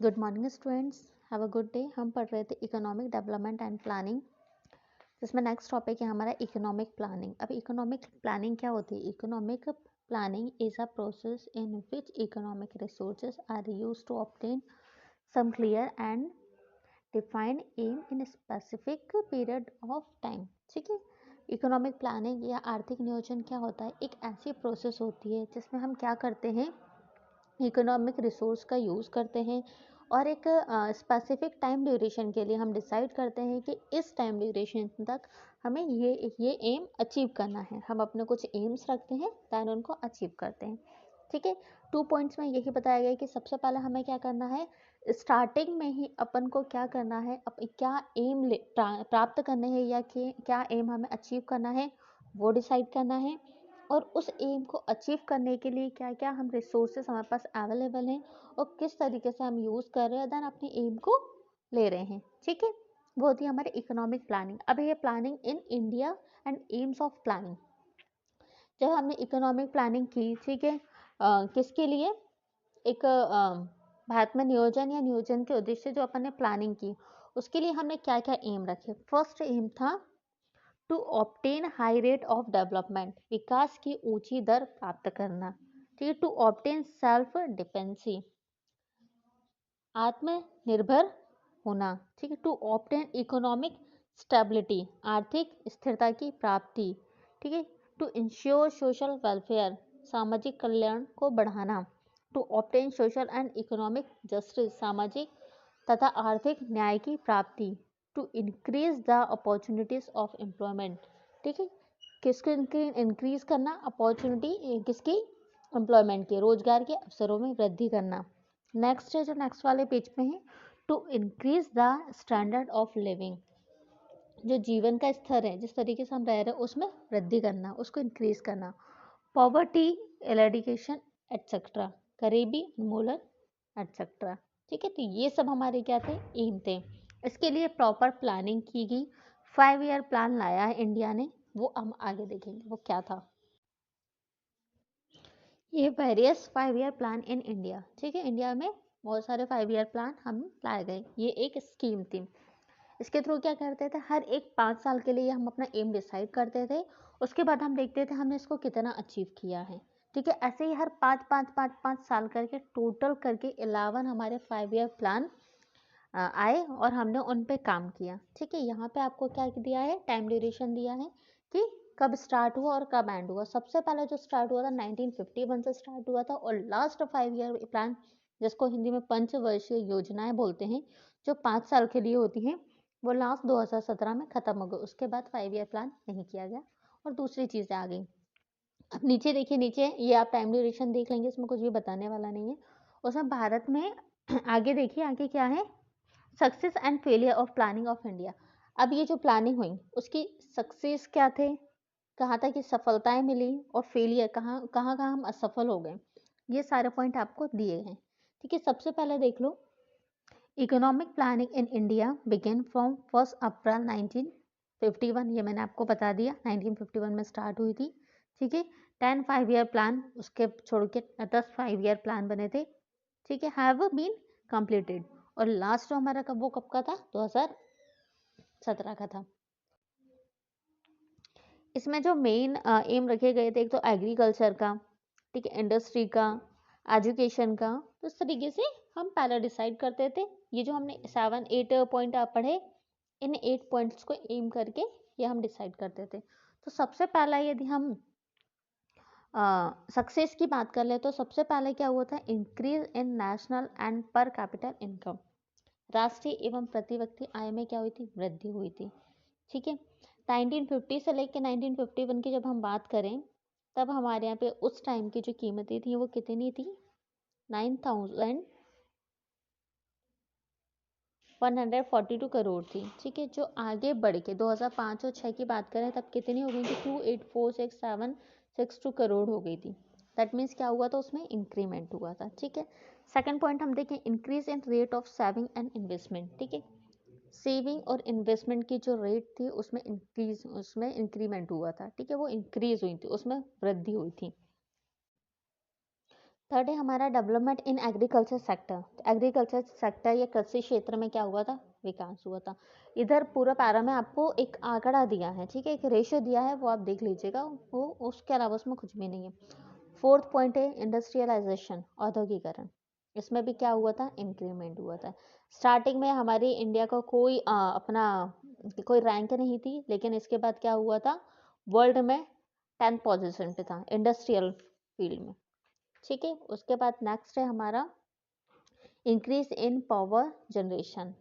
Good morning students, have a good day. हम पढ़ रहे थे इकोनॉमिक डेवलपमेंट एंड प्लानिंग, जिसमें नेक्स्ट टॉपिक है हमारा इकोनॉमिक प्लानिंग। अब इकोनॉमिक प्लानिंग क्या होती है? Economic planning is a process in which economic resources are used to obtain some clear and defined aim in specific period of time. ठीक है, economic planning या आर्थिक नियोजन क्या होता है? एक ऐसी प्रोसेस होती है जिसमें हम क्या करते हैं, इकोनॉमिक रिसोर्स का यूज़ करते हैं और एक स्पेसिफिक टाइम ड्यूरेशन के लिए हम डिसाइड करते हैं कि इस टाइम ड्यूरेशन तक हमें ये एम अचीव करना है। हम अपने कुछ एम्स रखते हैं, दैन उनको अचीव करते हैं। ठीक है, 2 पॉइंट्स में यही बताया गया कि सबसे पहले हमें क्या करना है, स्टार्टिंग में ही अपन को क्या करना है, क्या एम प्राप्त करने हैं या कि क्या एम हमें अचीव करना है वो डिसाइड करना है। और उस एम को अचीव करने के लिए क्या क्या हम रिसोर्सेस हमारे पास अवेलेबल हैं और किस तरीके से हम यूज़ कर रहे हैं, देन अपने एम को ले रहे हैं। ठीक है, वो होती है हमारी इकोनॉमिक प्लानिंग। अब ये planning in India and AIIMS of planning. जब हमने इकोनॉमिक प्लानिंग की, ठीक है, किसके लिए, एक भारत में नियोजन या नियोजन के उद्देश्य जो अपन ने प्लानिंग की, उसके लिए हमने क्या क्या एम रखे। फर्स्ट एम था to obtain high rate of development, विकास की ऊंची दर प्राप्त करना। ठीक है, टू ऑब्टेन सेल्फ डिपेंडेंसी, आत्मनिर्भर होना। ठीक है, टू ऑब्टेन इकोनॉमिक स्टेबिलिटी, आर्थिक स्थिरता की प्राप्ति। ठीक है, टू इंश्योर सोशल वेलफेयर, सामाजिक कल्याण को बढ़ाना। To obtain social and economic justice, सामाजिक तथा आर्थिक न्याय की प्राप्ति। To increase the opportunities of employment. ठीक है, किसको इंक्रीज करना, अपॉर्चुनिटी किसकी, एम्प्लॉयमेंट के, रोजगार के अवसरों में वृद्धि करना। नेक्स्ट है जो नेक्स्ट वाले पेज पे है, to increase the standard of living, जो जीवन का स्तर है, जिस तरीके से हम रह रहे हैं उसमें वृद्धि करना, उसको इंक्रीज करना। पॉवर्टी एरेडिकेशन एटसेट्रा, गरीबी उन्मूलन एटसेट्रा। ठीक है, तो ये सब हमारे क्या थे, एम थे। इसके लिए प्रॉपर प्लानिंग की गई, 5 ईयर प्लान लाया है इंडिया ने, वो हम आगे देखेंगे वो क्या था। ये various 5 year plan in India. ठीक है, इंडिया में बहुत सारे 5 ईयर प्लान हम लाए गए, ये एक स्कीम थी। इसके थ्रू क्या करते थे, हर एक 5 साल के लिए हम अपना एम डिसाइड करते थे, उसके बाद हम देखते थे हमने इसको कितना अचीव किया है। ठीक है, ऐसे ही हर 5 5 5 5 साल करके टोटल करके 11 हमारे 5 ईयर प्लान आए और हमने उन पे काम किया। ठीक है, यहाँ पे आपको क्या दिया है, टाइम ड्यूरेशन दिया है कि कब स्टार्ट हुआ और कब एंड हुआ। सबसे पहले जो स्टार्ट हुआ था 1951 से स्टार्ट हुआ था, और लास्ट 5 ईयर प्लान, जिसको हिंदी में पंचवर्षीय योजनाएं बोलते हैं, जो 5 साल के लिए होती हैं, वो लास्ट 2017 में खत्म हो गई। उसके बाद 5 ईयर प्लान नहीं किया गया और दूसरी चीज़ें आ गई। अब नीचे देखिए, नीचे ये आप टाइम ड्यूरेशन देख लेंगे, इसमें कुछ भी बताने वाला नहीं है। उसमें भारत में आगे देखिए, आगे क्या है, success and failure of planning of India. अब ये जो प्लानिंग हुई उसकी सक्सेस क्या थे, कहाँ तक की सफलताएं मिली, और फेलियर कहाँ कहाँ कहाँ हम असफल हो गए, ये सारे पॉइंट आपको दिए हैं। ठीक है, सबसे पहले देख लो, economic planning in India begin from 1 April 1951। ये मैंने आपको बता दिया, 1951 में स्टार्ट हुई थी। ठीक है, 10 5 ईयर प्लान, उसके छोड़ के 10 5 ईयर प्लान बने थे। ठीक है, हैव बीन कंप्लीटेड। और लास्ट जो हमारा कब का था, 2017 का था। इसमें जो मेन एम रखे गए थे, एक तो एग्रीकल्चर का, ठीक है, इंडस्ट्री का, एजुकेशन का। तो इस तरीके से हम पहले डिसाइड करते थे। ये जो हमने 7 8 पॉइंट आप पढ़े, इन 8 पॉइंट्स को एम करके ये हम डिसाइड करते थे। तो सबसे पहला यदि हम सक्सेस की बात कर ले, तो सबसे पहले क्या हुआ था, इंक्रीज इन नेशनल एंड पर कैपिटल इनकम, राष्ट्रीय एवं प्रति व्यक्ति आय में क्या हुई थी, वृद्धि हुई थी। ठीक है, 1950 से लेकर 1951 की जब हम बात करें, तब हमारे यहाँ पे उस टाइम की जो कीमतें थी वो कितनी थी, 9,142 करोड़ थी। ठीक है, जो आगे बढ़ के 2005 और 6 की बात करें, तब कितनी हो गई थी, 2846762 करोड़ हो गई थी। दैट मीन्स क्या हुआ था, उसमें इंक्रीमेंट हुआ था। ठीक है, सेकंड पॉइंट हम देखें, increase in rate of saving and investment. ठीक है, सेविंग और इन्वेस्टमेंट की जो रेट थी उसमें इंक्रीमेंट हुआ था। ठीक है, वो इंक्रीज हुई थी, उसमें वृद्धि हुई थी। थर्ड है हमारा development in agriculture sector. Agriculture sector या कृषि क्षेत्र में क्या हुआ था, विकास हुआ था। इधर पूरा पैरा में आपको एक आंकड़ा दिया है, ठीक है, एक रेशियो दिया है, वो आप देख लीजिएगा, वो उसके अलावा उसमें कुछ भी नहीं है। फोर्थ पॉइंट है इंडस्ट्रियलाइजेशन, औद्योगिकरण। इसमें भी क्या हुआ था, इंक्रीमेंट हुआ था। स्टार्टिंग में हमारी इंडिया का कोई अपना कोई रैंक नहीं थी, लेकिन इसके बाद क्या हुआ था, वर्ल्ड में 10th पोजीशन पे था इंडस्ट्रियल फील्ड में, ठीक है। उसके बाद नेक्स्ट है हमारा इंक्रीज इन पावर जनरेशन,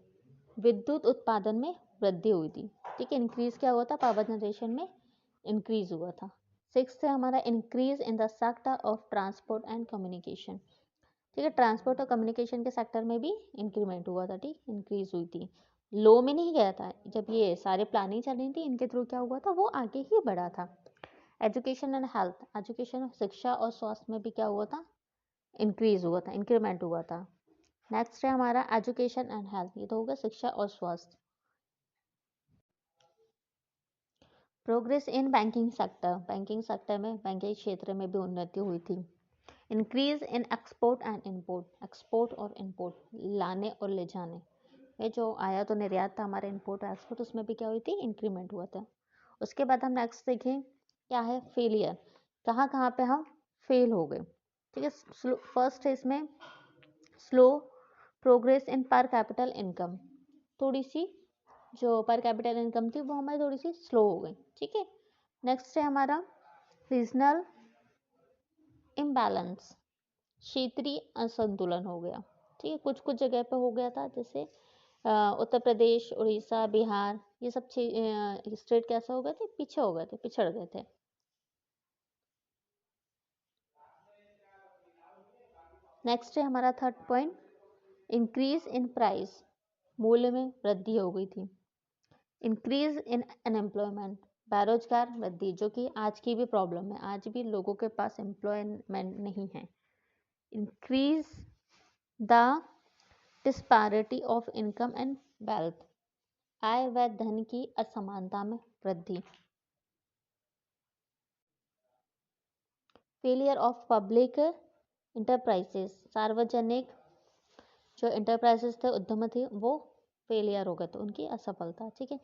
विद्युत उत्पादन में वृद्धि हुई थी, ठीक है। इंक्रीज क्या हुआ था, पावर जनरेशन में इंक्रीज हुआ था। सिक्स्थ है हमारा increase in the sector of transport and communication, ठीक है। ट्रांसपोर्ट और कम्युनिकेशन के सेक्टर में भी इंक्रीमेंट हुआ था, ठीक, इंक्रीज हुई थी। लो में नहीं गया था, जब ये सारे प्लानिंग चल रही थी इनके थ्रू क्या हुआ था, वो आगे ही बढ़ा था। एजुकेशन एंड हेल्थ, एजुकेशन, शिक्षा और स्वास्थ्य में भी क्या हुआ था, इंक्रीज हुआ था, इंक्रीमेंट हुआ था। नेक्स्ट है हमारा एजुकेशन एंड हेल्थ, ये तो होगा शिक्षा और स्वास्थ्य। Progress in banking sector, banking sector में, बैंकिंग क्षेत्र में भी उन्नति हुई थी। Increase in export and import, export और इंपोर्ट, लाने और ले जाने, ये जो आयात और निर्यात था हमारे इंपोर्ट और एक्सपोर्ट, उसमें भी क्या हुई थी, इंक्रीमेंट हुआ था। उसके बाद हम नेक्स्ट देखें क्या है, फेलियर, कहाँ कहाँ पे हम फेल हो गए, ठीक है। फर्स्ट है इसमें स्लो प्रोग्रेस इन पर कैपिटल इनकम, थोड़ी सी जो पर कैपिटल इनकम थी वो हमारी थोड़ी सी स्लो हो गई, ठीक है। नेक्स्ट है हमारा रीजनल इम्बैलेंस, क्षेत्रीय असंतुलन हो गया, ठीक है। कुछ कुछ जगह पे हो गया था, जैसे उत्तर प्रदेश, उड़ीसा, बिहार, ये सब स्टेट कैसे हो गए थे, पीछे हो गए थे, पिछड़ गए थे। नेक्स्ट है हमारा third point increase in price, मूल्य में वृद्धि हो गई थी। इंक्रीज इन अनएम्प्लॉयमेंट, बेरोजगार वृद्धि, जो कि आज की भी प्रॉब्लम है, आज भी लोगों के पास एम्प्लॉयमेंट नहीं है। Increase the disparity of income and wealth, आय व धन की असमानता में वृद्धि। फेलियर ऑफ पब्लिक इंटरप्राइजेस, सार्वजनिक जो इंटरप्राइजेस थे, उद्यम थे, वो फेलियर हो गए थे, उनकी असफलता, ठीक है।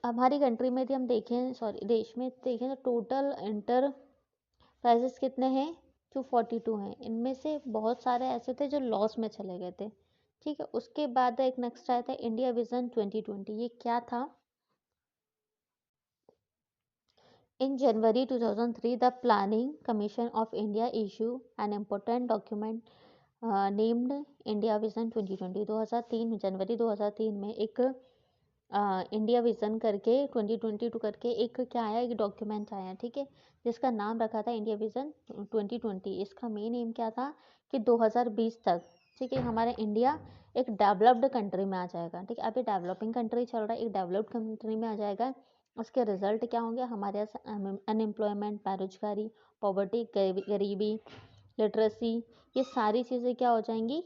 हमारी कंट्री में यदि हम देखें, सॉरी देश में देखें, तो टोटल इंटरप्राइजेस कितने हैं, 242 हैं। इनमें से बहुत सारे ऐसे थे जो लॉस में चले गए थे, ठीक है। उसके बाद एक नेक्स्ट आया था इंडिया विजन 2020, ये क्या था, In January 2003, the Planning Commission of India issued an important document named India Vision 2020। 2003 जनवरी 2003 में एक इंडिया विजन करके 2022 करके एक क्या आया, एक डॉक्यूमेंट आया, ठीक है, जिसका नाम रखा था इंडिया विजन 2020। इसका मेन एम क्या था कि 2020 तक, ठीक है, हमारा इंडिया एक डेवलप्ड कंट्री में आ जाएगा, ठीक है। अभी डेवलपिंग कंट्री चल रहा है, एक डेवलप्ड कंट्री में आ जाएगा। उसके रिजल्ट क्या होंगे, हमारे यहाँ अनएम्प्लॉयमेंट, बेरोजगारी, पॉवर्टी, गरीबी, लिटरेसी, ये सारी चीज़ें क्या हो जाएंगी,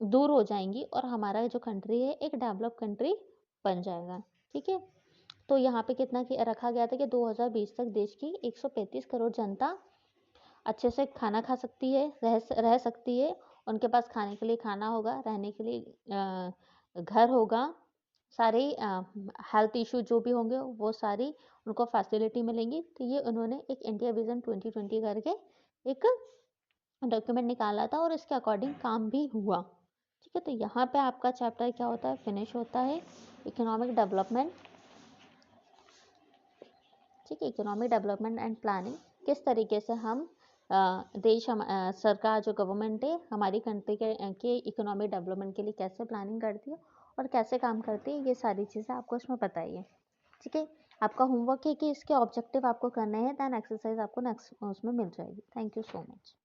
दूर हो जाएंगी, और हमारा जो कंट्री है एक डेवलप कंट्री बन जाएगा, ठीक है। तो यहाँ पे कितना रखा गया था कि 2020 तक देश की 135 करोड़ जनता अच्छे से खाना खा सकती है, रह सकती है, उनके पास खाने के लिए खाना होगा, रहने के लिए घर होगा, सारे हेल्थ इशू जो भी होंगे वो सारी उनको फैसिलिटी मिलेंगी। तो ये उन्होंने एक इंडिया विजन 2020 करके एक डॉक्यूमेंट निकाला था, और इसके अकॉर्डिंग काम भी हुआ, ठीक है। तो यहाँ पे आपका चैप्टर क्या होता है, फिनिश होता है, इकोनॉमिक डेवलपमेंट, ठीक है। इकोनॉमिक डेवलपमेंट एंड प्लानिंग, किस तरीके से हम सरकार जो गवर्नमेंट है हमारी कंट्री के इकोनॉमिक डेवलपमेंट के लिए कैसे प्लानिंग करती है और कैसे काम करती है, ये सारी चीज़ें आपको इसमें बताइए, ठीक है। आपका होमवर्क है कि इसके ऑब्जेक्टिव आपको करने हैं, दैन एक्सरसाइज आपको नेक्स्ट उसमें मिल जाएगी। Thank you so much.